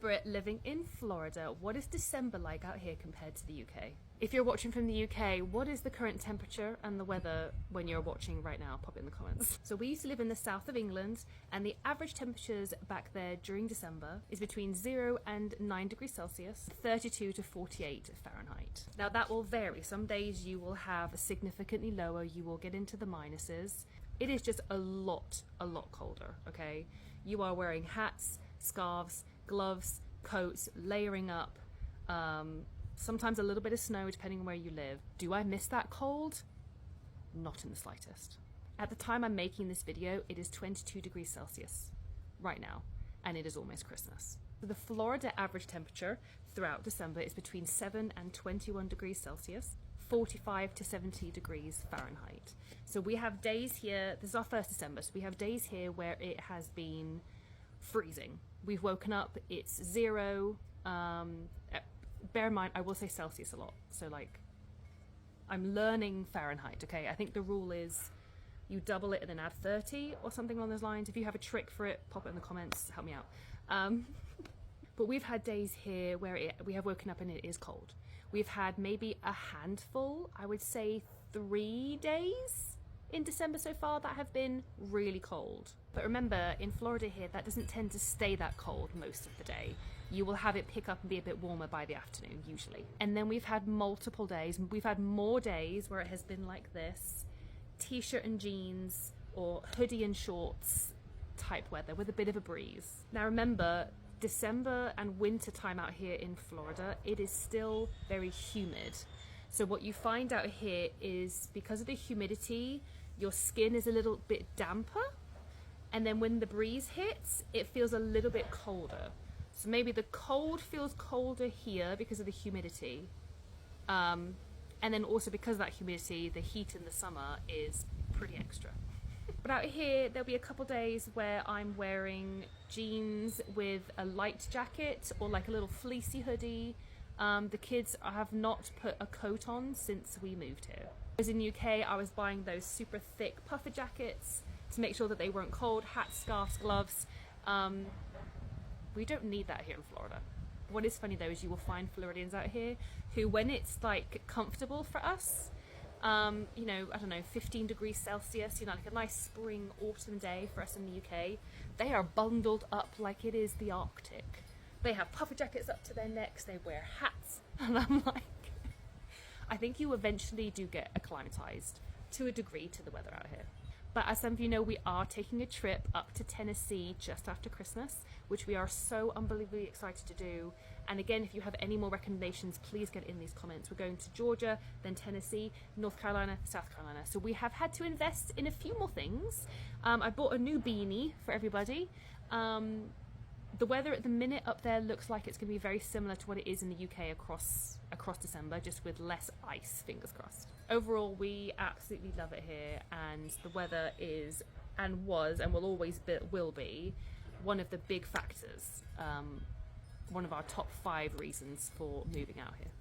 Brit living in Florida, what is December like out here compared to the UK? If you're watching from the UK, what is the current temperature and the weather when you're watching right now? Pop it in the comments. So we used to live in the south of England, and the average temperatures back there during December is between 0 and 9 degrees Celsius, 32 to 48 Fahrenheit. Now that will vary. Some days you will have significantly lower, you will get into the minuses. It is just a lot colder, okay? You are wearing hats, scarves, gloves, coats, layering up, sometimes a little bit of snow depending on where you live. Do I miss that cold? Not in the slightest. At the time I'm making this video, it is 22 degrees Celsius right now, and it is almost Christmas. So the Florida average temperature throughout December is between 7 and 21 degrees Celsius, 45 to 70 degrees Fahrenheit. So we have days here, this is our first December, so we have days here where it has been freezing. We've woken up, it's 0, bear in mind, I will say Celsius a lot. So like, I'm learning Fahrenheit, okay? I think the rule is you double it and then add 30 or something along those lines. If you have a trick for it, pop it in the comments, help me out. But we've had days here where we have woken up and it is cold. We've had maybe a handful, I would say 3 days in December so far that have been really cold. But remember, in Florida here, that doesn't tend to stay that cold most of the day. You will have it pick up and be a bit warmer by the afternoon, usually. And then we've had multiple days. We've had more days where it has been like this, t-shirt and jeans or hoodie and shorts type weather with a bit of a breeze. Now remember, December and winter time out here in Florida, it is still very humid. So what you find out here is because of the humidity, your skin is a little bit damper. And then when the breeze hits, it feels a little bit colder. So maybe the cold feels colder here because of the humidity. And then also because of that humidity, the heat in the summer is pretty extra. But out here, there'll be a couple days where I'm wearing jeans with a light jacket or like a little fleecy hoodie. The kids have not put a coat on since we moved here. As in UK, I was buying those super thick puffer jackets to make sure that they weren't cold, hats, scarves, gloves. We don't need that here in Florida. What is funny though is you will find Floridians out here who, when it's like comfortable for us, you know, I don't know, 15 degrees Celsius, you know, like a nice spring, autumn day for us in the UK, they are bundled up like it is the Arctic. They have puffer jackets up to their necks, they wear hats, and I'm like, I think you eventually do get acclimatized to a degree to the weather out here. But as some of you know, we are taking a trip up to Tennessee just after Christmas, which we are so unbelievably excited to do. And again, if you have any more recommendations, please get in these comments. We're going to Georgia, then Tennessee, North Carolina, South Carolina. So we have had to invest in a few more things. I bought a new beanie for everybody. The weather at the minute up there looks like it's going to be very similar to what it is in the UK across December, just with less ice, fingers crossed. Overall, we absolutely love it here, and the weather is and was and will always will be one of the big factors, one of our top 5 reasons for moving out here.